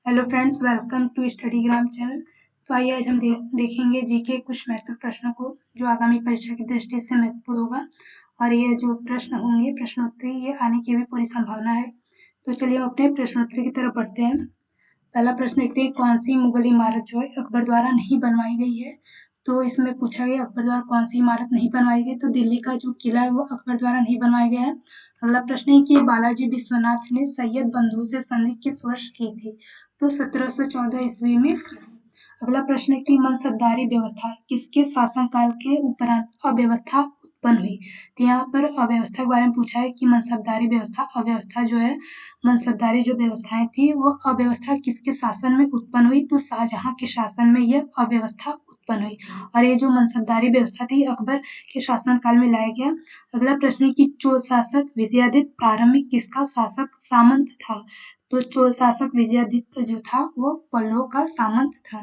Hello friends, welcome to Studygram channel. तो आइए आज हम देखेंगे जीके कुछ महत्वपूर्ण प्रश्नों को जो आगामी परीक्षा की दृष्टि से महत्वपूर्ण होगा। और ये जो प्रश्न होंगे प्रश्नोत्तरी, ये आने की भी पूरी संभावना है। तो चलिए हम अपने प्रश्नोत्तरी की तरफ बढ़ते हैं। पहला प्रश्न देखते हैं, कौन सी मुगल इमारत जो है अकबर द्वारा नहीं बनवाई गई है। तो इसमें पूछा गया अकबर द्वारा कौन सी इमारत नहीं बनवाई गई, तो दिल्ली का जो किला है वो अकबर द्वारा नहीं बनवाया गया है। अगला प्रश्न है कि बालाजी विश्वनाथ ने सैयद बंधु से संधि किस वर्ष की थी, तो 1714 ईस्वी में। अगला प्रश्न है कि मनसबदारी व्यवस्था किसके शासनकाल के उपरांत अव्यवस्था उत्पन्न हुई। तो यहाँ पर अव्यवस्था के बारे में पूछा है कि मनसबदारी व्यवस्था, अव्यवस्था जो है, मनसबदारी जो व्यवस्थाएं थी वो अव्यवस्था किसके शासन में उत्पन्न हुई, तो शाहजहां के शासन में यह अव्यवस्था उत्पन्न हुई। और ये जो मनसबदारी व्यवस्था थी अकबर के शासनकाल में लाया गया। अगला प्रश्न है कि चोल शासक विजयादित्य प्रारंभिक किसका शासक सामंत था, तो चोल शासक विजयादित्य जो था वो पल्लव का सामंत था।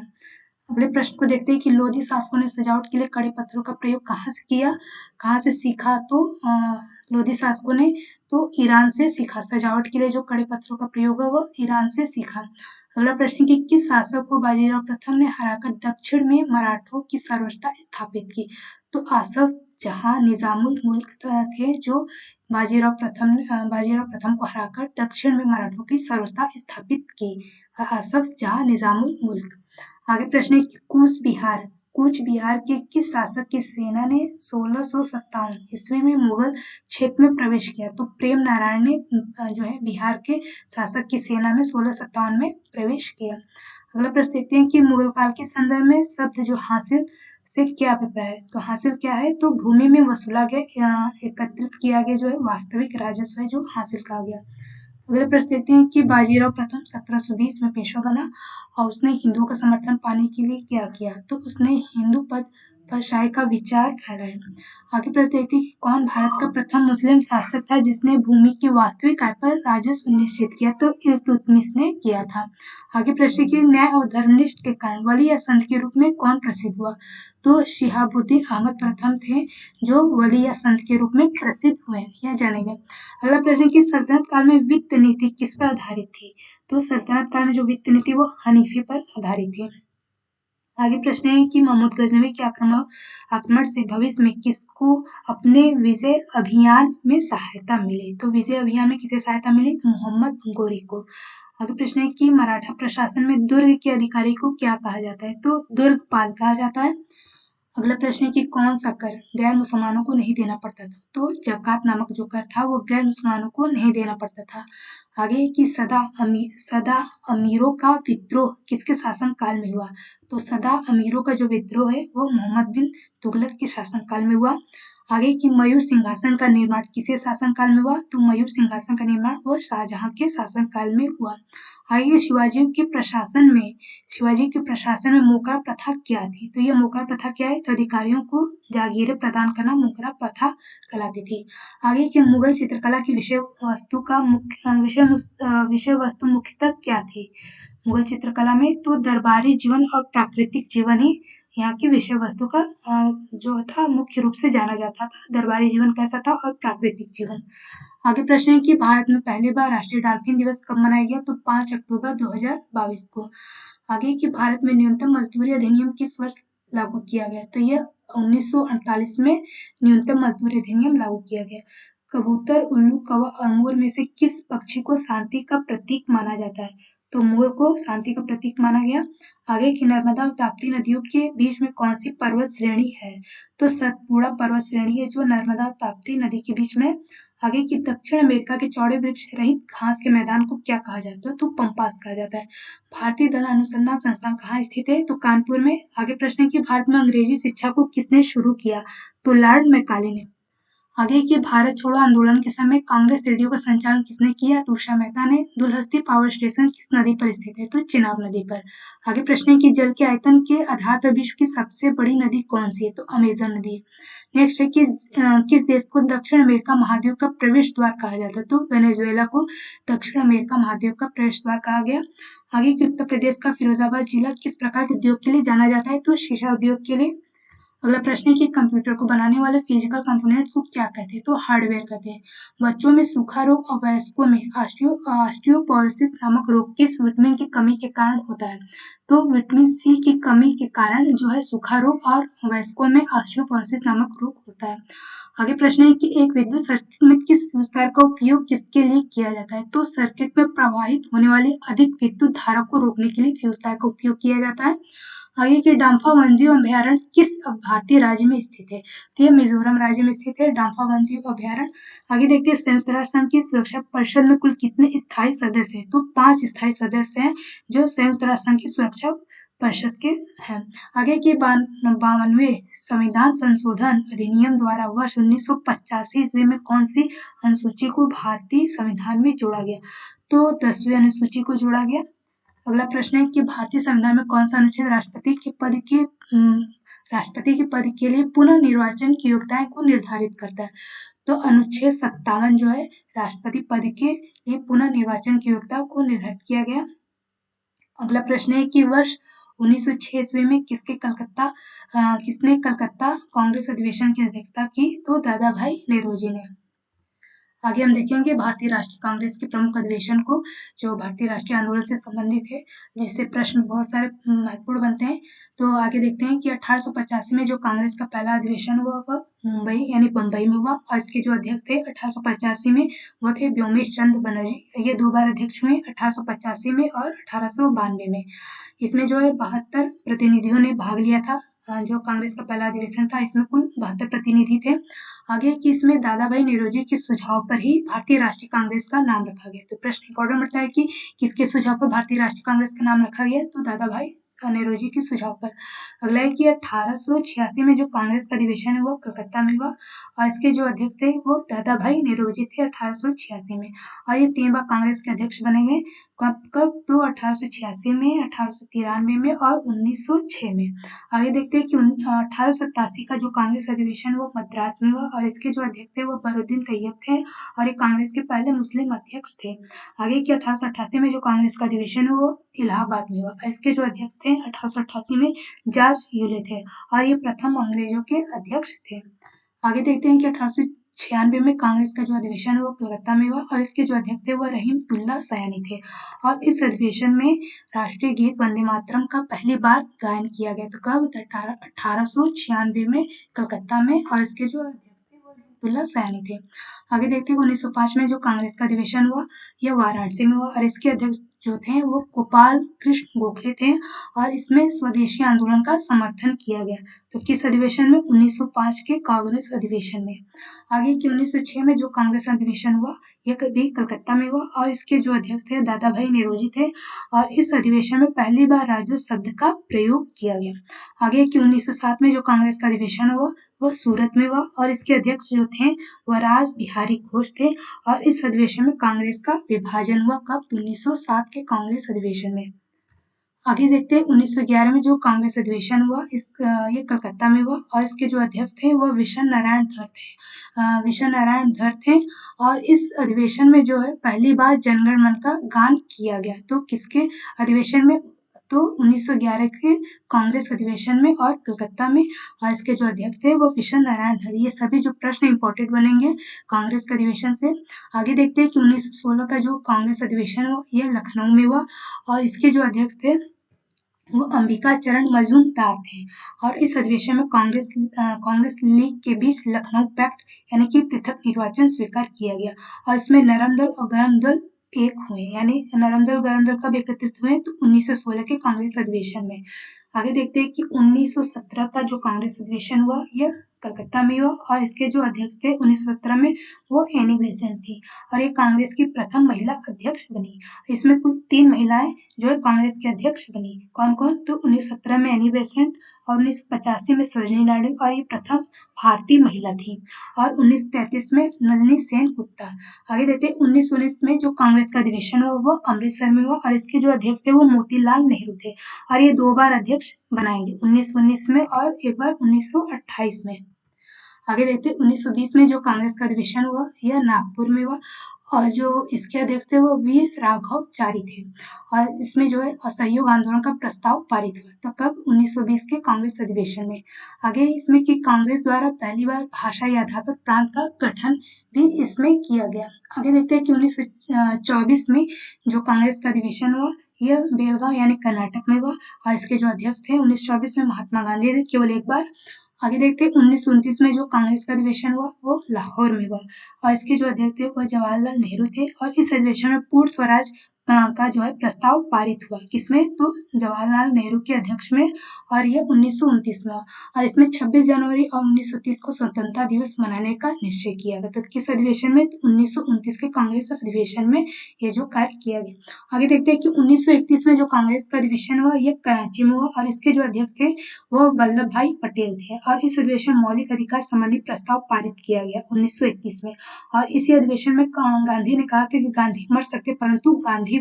अगले प्रश्न को देखते हैं कि लोधी शासकों ने सजावट के लिए कड़े पत्थरों का प्रयोग कहाँ से किया, कहाँ से सीखा, तो लोधी शासकों ने तो ईरान से सीखा। सजावट के लिए जो कड़े पत्थरों का प्रयोग है वो ईरान से सीखा। अगला प्रश्न कि किस शासक को बाजीराव प्रथम ने हराकर दक्षिण में मराठों की सर्वोच्चता स्थापित की, तो आसफ जहां निजामुल मुल्क थे जो बाजीराव प्रथम को हराकर दक्षिण में मराठों की सर्वोच्चता स्थापित की, आसफ जहां निजामुल मुल्क। आगे प्रश्न है कि कूच बिहार के किस शासक की सेना ने 1657 ईस्वी में मुगल क्षेत्र में प्रवेश किया, तो प्रेम नारायण ने जो है बिहार के शासक की सेना में 1657 में प्रवेश किया। अगला प्रश्न देखते हैं कि मुगल काल के संदर्भ में शब्द जो हासिल से क्या अभिप्राय है, तो हासिल क्या है, तो भूमि में वसूला गया एकत्रित किया गया जो है वास्तविक राजस्व है जो हासिल कहा गया। अगले प्रश्न देखते हैं कि बाजीराव प्रथम 1720 में पेशवा बना और उसने हिंदुओं का समर्थन पाने के लिए क्या किया, तो उसने हिंदू पद पर शाही का विचार फैलाया। आगे प्रश्न देखते हैं कि कौन भारत का प्रथम मुस्लिम शासक था जिसने भूमि की वास्तविक आय पर राजस्व निश्चित किया, तो इल्तुतमिश ने किया था। आगे प्रश्न की न्याय और धर्मनिष्ठ के कारण वली या संत के रूप में कौन प्रसिद्ध हुआ, तो शिहाबुद्दीन अहमद प्रथम थे जो वली या संत के रूप में प्रसिद्ध हुए या जाने गए। अगला प्रश्न की सल्तनत काल में वित्त नीति किस पर आधारित थी, तो सल्तनत काल में जो वित्त नीति वो हनीफी पर आधारित थी। आगे प्रश्न है कि महमूद गजनवी के आक्रमण से भविष्य में किसको अपने विजय अभियान में सहायता मिली, तो विजय अभियान में किसे सहायता मिली, तो मोहम्मद गोरी को। आगे प्रश्न है कि मराठा प्रशासन में दुर्ग के अधिकारी को क्या कहा जाता है, तो दुर्गपाल कहा जाता है। अगला प्रश्न है कि कौन सा कर गैर मुसलमानों को नहीं देना पड़ता था, तो जकात नामक जो कर था वो गैर मुसलमानों को नहीं देना पड़ता था। आगे कि सदा अमीरों का विद्रोह किसके शासन काल में हुआ, तो सदा अमीरों का जो विद्रोह है वो मोहम्मद बिन तुगलक के शासन काल में हुआ। आगे कि मयूर सिंहासन का निर्माण किसके शासन काल में हुआ, तो मयूर सिंहासन का निर्माण वो शाहजहां के शासन काल में हुआ। आगे शिवाजी के प्रशासन में मोकरा प्रथा क्या थी, तो ये मोकरा प्रथा क्या है, तो अधिकारियों को जागीरें प्रदान करना मोकरा प्रथा कहलाती थी। आगे कि मुगल चित्रकला की विषय वस्तु मुख्यतः क्या थी मुगल चित्रकला में, तो दरबारी जीवन और प्राकृतिक जीवन ही यहाँ की विषय वस्तु का जो था मुख्य रूप से जाना जाता था। दरबारी जीवन कैसा था और प्राकृतिक जीवन। आगे प्रश्न है कि भारत में पहली बार राष्ट्रीय डॉल्फिन दिवस कब मनाया गया, तो 5 अक्टूबर 2022 को। आगे कि भारत में न्यूनतम मजदूरी अधिनियम किस वर्ष लागू किया गया, तो यह 1948 में न्यूनतम मजदूरी अधिनियम लागू किया गया। कबूतर, उल्लू, कौवा और मोर में से किस पक्षी को शांति का प्रतीक माना जाता है, तो मोर को शांति का प्रतीक माना गया। आगे की नर्मदा और ताप्ती नदियों के बीच में कौन सी पर्वत श्रेणी है, तो सतपुड़ा पर्वत श्रेणी है जो नर्मदा और ताप्ती नदी के बीच में। आगे की दक्षिण अमेरिका के चौड़े वृक्ष रहित घास के मैदान को क्या कहा जाता है, तो पंपास कहा जाता है। भारतीय दल अनुसंधान संस्थान कहाँ स्थित है, तो कानपुर में। आगे प्रश्न है कि भारत में अंग्रेजी शिक्षा को किसने शुरू किया, तो लॉर्ड मैकाले ने। आगे कि भारत छोड़ो आंदोलन के समय कांग्रेस रेडियो का संचालन किसने किया, तो उषा मेहता ने। दुलहस्ती पावर स्टेशन किस नदी पर स्थित है, तो चिनाब नदी पर। आगे प्रश्न है कि जल के आयतन के आधार पर विश्व की सबसे बड़ी नदी कौन सी है, तो अमेजन नदी। नेक्स्ट है कि किस देश को दक्षिण अमेरिका महाद्वीप का प्रवेश द्वार कहा जाता है, तो वेनेजुएला को दक्षिण अमेरिका महाद्वीप का प्रवेश द्वार कहा गया। आगे कि उत्तर प्रदेश का फिरोजाबाद जिला किस प्रकार के उद्योग के लिए जाना जाता है, तो शीशा उद्योग के लिए। अगला प्रश्न है कि कंप्यूटर को बनाने वाले फिजिकल कंपोनेंट्स को क्या कहते हैं? तो हार्डवेयर कहते हैं। बच्चों में सूखा रोग और वयस्कों में ऑस्टियोपोरोसिस नामक रोग किस विटामिन की कमी के कारण होता है? तो विटामिन सी की कमी के कारण जो है सूखा रोग और वयस्कों में ऑस्टियोपोरोसिस नामक रोग होता है। आगे प्रश्न है कि एक विद्युत सर्किट में किस फ्यूज तार का उपयोग किसके लिए किया जाता है? तो सर्किट में प्रवाहित होने वाली अधिक विद्युत धारा को रोकने के लिए फ्यूज तार का उपयोग किया जाता है। आगे की डाम्फा वन्यजीव अभयारण्य किस भारतीय राज्य में स्थित है? तो ये मिजोरम राज्य में स्थित है डाम्फा वन्यजीव अभयारण्य। आगे देखते हैं संयुक्त राष्ट्र संघ की सुरक्षा परिषद में कुल कितने स्थायी सदस्य हैं? तो 5 स्थायी सदस्य हैं जो संयुक्त राष्ट्र संघ की सुरक्षा परिषद के हैं। आगे के 52वें संविधान संशोधन अधिनियम द्वारा वर्ष 1985 ईस्वी में कौन सी अनुसूची को भारतीय संविधान में जोड़ा गया? तो 10वीं अनुसूची को जोड़ा गया। अगला प्रश्न है कि भारतीय संविधान में कौन सा अनुच्छेद राष्ट्रपति के पद के लिए पुनः निर्वाचन की योग्यताएं को निर्धारित करता है? तो अनुच्छेद 57 जो है राष्ट्रपति पद के लिए पुनः निर्वाचन की योग्यता को निर्धारित किया गया। अगला प्रश्न है कि वर्ष 1906 ईस्वी में किसने कलकत्ता कांग्रेस अधिवेशन की अध्यक्षता की? तो दादा भाई नेहरूजी ने। आगे हम देखेंगे भारतीय राष्ट्रीय कांग्रेस के प्रमुख अधिवेशन को, जो भारतीय राष्ट्रीय आंदोलन से संबंधित है, जिससे प्रश्न बहुत सारे महत्वपूर्ण बनते हैं। तो आगे देखते हैं कि 1885 में जो कांग्रेस का पहला अधिवेशन हुआ वह मुंबई यानी बम्बई में हुआ और इसके जो अध्यक्ष थे 1885 में वो थे व्योमेश चंद्र बनर्जी। ये 2 बार अध्यक्ष हुए, 1885 में और 1892 में। इसमें जो है 72 प्रतिनिधियों ने भाग लिया था। जो कांग्रेस का पहला अधिवेशन था इसमें कुल 72 प्रतिनिधि थे। आगे कि इसमें दादा भाई नेहरूजी के सुझाव पर ही भारतीय राष्ट्रीय कांग्रेस का नाम रखा गया। तो प्रश्न इंपॉर्टेंट बनता है कि किसके सुझाव पर भारतीय राष्ट्रीय कांग्रेस का नाम रखा गया? तो दादा भाई नेहरूजी के सुझाव पर। अगला है कि 1886 में जो कांग्रेस का अधिवेशन है वो कलकत्ता में हुआ और इसके जो अध्यक्ष थे वो दादा भाई नेहरूजी थे 1886 में। और ये 3 बार कांग्रेस के अध्यक्ष बने गए। कब? तो 1886 में, 1893 में और 1906 में। आगे देखते हैं कि 1887 का जो कांग्रेस अधिवेशन वो मद्रास में हुआ और इसके जो अध्यक्ष थे वो बरुद्दीन तैयब थे और ये कांग्रेस के पहले मुस्लिम अध्यक्ष थे। आगे की 1888 में जो कांग्रेस का अधिवेशन है वो इलाहाबाद में हुआ। इसके जो अध्यक्ष थे 1888 में जॉर्ज यूले थे और ये प्रथम अंग्रेजों के अध्यक्ष थे। आगे देखते हैं कि 1896 में कांग्रेस का जो अधिवेशन है वो कलकत्ता में हुआ और इसके जो अध्यक्ष थे वो रहीमतुल्ला सयानी थे और इस अधिवेशन में राष्ट्रीय गीत वंदे मातरम का पहली बार गायन किया गया। तो कब? 1896 में कलकत्ता में और इसके जो अध्यक्ष थे वो रहीमतुल्ला सयानी थे। आगे देखते हैं 1905 में जो कांग्रेस का अधिवेशन हुआ यह वाराणसी में हुआ और इसके अध्यक्ष जो थे वो गोपाल कृष्ण गोखले थे और इसमें स्वदेशी आंदोलन का समर्थन किया गया। तो किस अधिवेशन में? 1905 के कांग्रेस अधिवेशन में। आगे की 1906 में जो कांग्रेस अधिवेशन हुआ यह भी कलकत्ता में हुआ और इसके जो अध्यक्ष थे दादा भाई नेहरूजी थे और इस अधिवेशन में पहली बार राजू शब्द का प्रयोग किया गया। आगे की 1907 में जो कांग्रेस का अधिवेशन हुआ वह सूरत में हुआ और इसके अध्यक्ष जो थे वह राज बिहारी घोष थे और इस अधिवेशन में कांग्रेस का विभाजन हुआ। कब? 1907 के कांग्रेस अधिवेशन में। आगे देखते हैं 1911 में जो कांग्रेस अधिवेशन हुआ ये कलकत्ता में हुआ और इसके जो अध्यक्ष थे वो विशन नारायण धर थे और इस अधिवेशन में जो है पहली बार जनगण मन का गान किया गया। तो किसके अधिवेशन में? तो 1911 के कांग्रेस अधिवेशन में और कलकत्ता में और इसके जो अध्यक्ष थे वो विशन नारायण धर। ये सभी जो प्रश्न इंपॉर्टेंट बनेंगे कांग्रेस के अधिवेशन से। आगे देखते हैं कि 1916 का जो कांग्रेस अधिवेशन हुआ यह लखनऊ में हुआ और इसके जो अध्यक्ष थे वो अंबिका चरण मजूमदार थे और इस अधिवेशन में कांग्रेस लीग के बीच लखनऊ पैक्ट यानी कि पृथक निर्वाचन स्वीकार किया गया और इसमें नरम दल और गरम दल एक हुए, यानी नरम दल गरम दल कब एकत्रित हुए? तो 1916 के कांग्रेस अधिवेशन में। आगे देखते हैं कि 1917 का जो कांग्रेस अधिवेशन हुआ यह कलकत्ता में हुआ और इसके जो अध्यक्ष थे 1917 में वो एनी बेसेंट थी और ये कांग्रेस की प्रथम महिला अध्यक्ष बनी। इसमें कुल 3 महिलाएं जो है कांग्रेस के अध्यक्ष बनी। कौन कौन? तो 1917 में एनी बेसेंट और 1985 में सरोजिनी नायडू और ये प्रथम भारतीय महिला थी और 1933 में नलिनी सेन गुप्ता। आगे देखते हैं 1919 में जो कांग्रेस का अधिवेशन हुआ वो अमृतसर में हुआ और इसके जो अध्यक्ष थे वो मोतीलाल नेहरू थे और ये 2 बार अध्यक्ष बनाएंगे, 1919 में और एक बार 1928 में। आगे देखते हैं 1920 में जो कांग्रेस का अधिवेशन हुआ यह नागपुर में हुआ और जो इसके अध्यक्ष थे वो वीर राघवचारी थे। और इसमें जो है असहयोग आंदोलन का प्रस्ताव पारित हुआ। तो कब? 1920 के कांग्रेस अधिवेशन में। आगे इसमें कि कांग्रेस द्वारा पहली बार भाषाई आधार पर प्रांत का गठन भी इसमें किया गया। आगे देखते हैं कि 1924 में जो कांग्रेस का अधिवेशन हुआ यह बेलगांव यानी कर्नाटक में हुआ और इसके जो अध्यक्ष थे 1924 में महात्मा गांधी थे केवल एक बार। आगे देखते हैं 1929 में जो कांग्रेस का अधिवेशन हुआ वो लाहौर में हुआ और इसके जो अध्यक्ष थे वो जवाहरलाल नेहरू थे और इस अधिवेशन में पूर्ण स्वराज का जो है प्रस्ताव पारित हुआ। किसमें? तो जवाहरलाल नेहरू के अध्यक्ष में और ये 1929 में हुआ और इसमें 26 जनवरी और 1930 को स्वतंत्रता दिवस मनाने का निश्चय किया गया। तो किस अधिवेशन में? 1929 के कांग्रेस अधिवेशन में ये जो कार्य किया गया। आगे देखते हैं कि 1931 में जो कांग्रेस का अधिवेशन हुआ ये कराची में हुआ और इसके जो अध्यक्ष थे वो वल्लभ भाई पटेल थे और इस अधिवेशन मौलिक अधिकार संबंधी प्रस्ताव पारित किया गया 1931 में। और इसी अधिवेशन में गांधी ने कहा था कि गांधी मर सकते परंतु गांधीवाद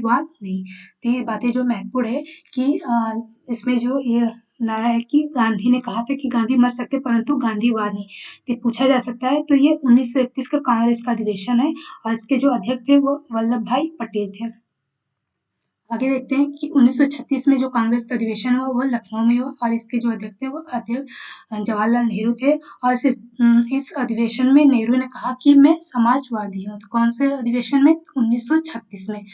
नहीं। तो ये बातें जो महत्वपूर्ण है कि इसमें जो ये नारा है कि गांधी ने कहा था कि गांधी मर सकते परंतु गांधीवाद नहीं। तो पूछा जा सकता है। तो ये 1931 का कांग्रेस का अधिवेशन है और इसके जो अध्यक्ष थे वो वल्लभ भाई पटेल थे। आगे देखते हैं कि 1936 में जो कांग्रेस का अधिवेशन हुआ वो लखनऊ में हुआ और इसके जो अध्यक्ष थे वो अध्यक्ष जवाहरलाल नेहरू थे और इस अधिवेशन में नेहरू ने कहा कि मैं समाजवादी हूँ। तो कौन से अधिवेशन में? 1936 में।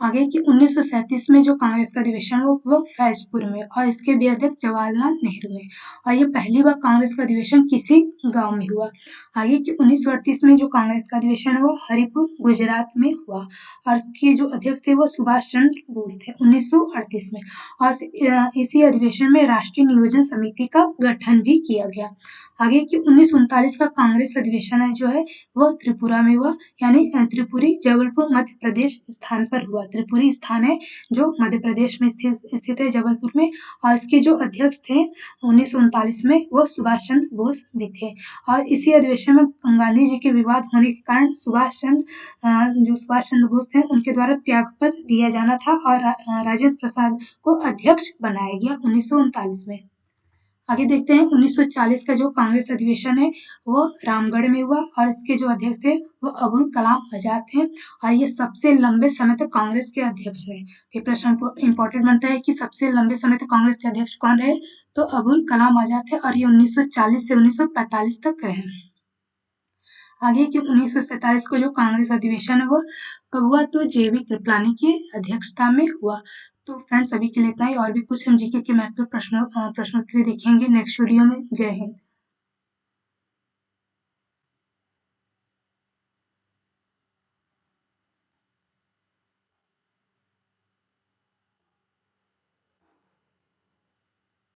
आगे कि 1937 में जो कांग्रेस का अधिवेशन हुआ वो फैजपुर में और इसके भी अध्यक्ष जवाहरलाल नेहरू में और ये पहली बार कांग्रेस का अधिवेशन किसी गाँव में हुआ। आगे कि 1938 में जो कांग्रेस का अधिवेशन हुआ हरिपुर गुजरात में हुआ और इसके जो अध्यक्ष थे वो सुभाष चंद्र बोस थे 1938 में और इसी अधिवेशन में राष्ट्रीय नियोजन समिति का गठन भी किया गया। आगे कि 1939 का कांग्रेस अधिवेशन है जो है वो त्रिपुरा में हुआ यानी त्रिपुरी जबलपुर मध्य प्रदेश स्थान पर हुआ। त्रिपुरी स्थान है जो मध्य प्रदेश में स्थित है जबलपुर में और इसके जो अध्यक्ष थे 1939 में वो सुभाष चंद्र बोस भी थे और इसी अधिवेशन में गांधी जी के विवाद होने के कारण सुभाष चंद्र बोस थे उनके द्वारा त्यागपत्र दिया जाना था और राजेंद्र प्रसाद को अध्यक्ष बनाया गया 1939 में। आगे देखते हैं 1940 का जो कांग्रेस अधिवेशन है वो रामगढ़ में हुआ और इसके जो अध्यक्ष थे वो अबुल कलाम आजाद थे और ये सबसे लंबे समय तक कांग्रेस के अध्यक्ष रहे। ये प्रश्न इंपॉर्टेंट बनता है कि सबसे लंबे समय तक कांग्रेस के अध्यक्ष कौन रहे? तो अबुल कलाम आजाद थे और ये 1940 से 1945 तक रहे। आगे कि 1947 को जो कांग्रेस अधिवेशन है वो कब हुआ? तो जेबी कृपलानी की अध्यक्षता में हुआ। तो फ्रेंड्स अभी के लिए इतना ही और भी कुछ हम जीके के महत्वपूर्ण प्रश्नोत्तरी देखेंगे नेक्स्ट वीडियो में। जय हिंद।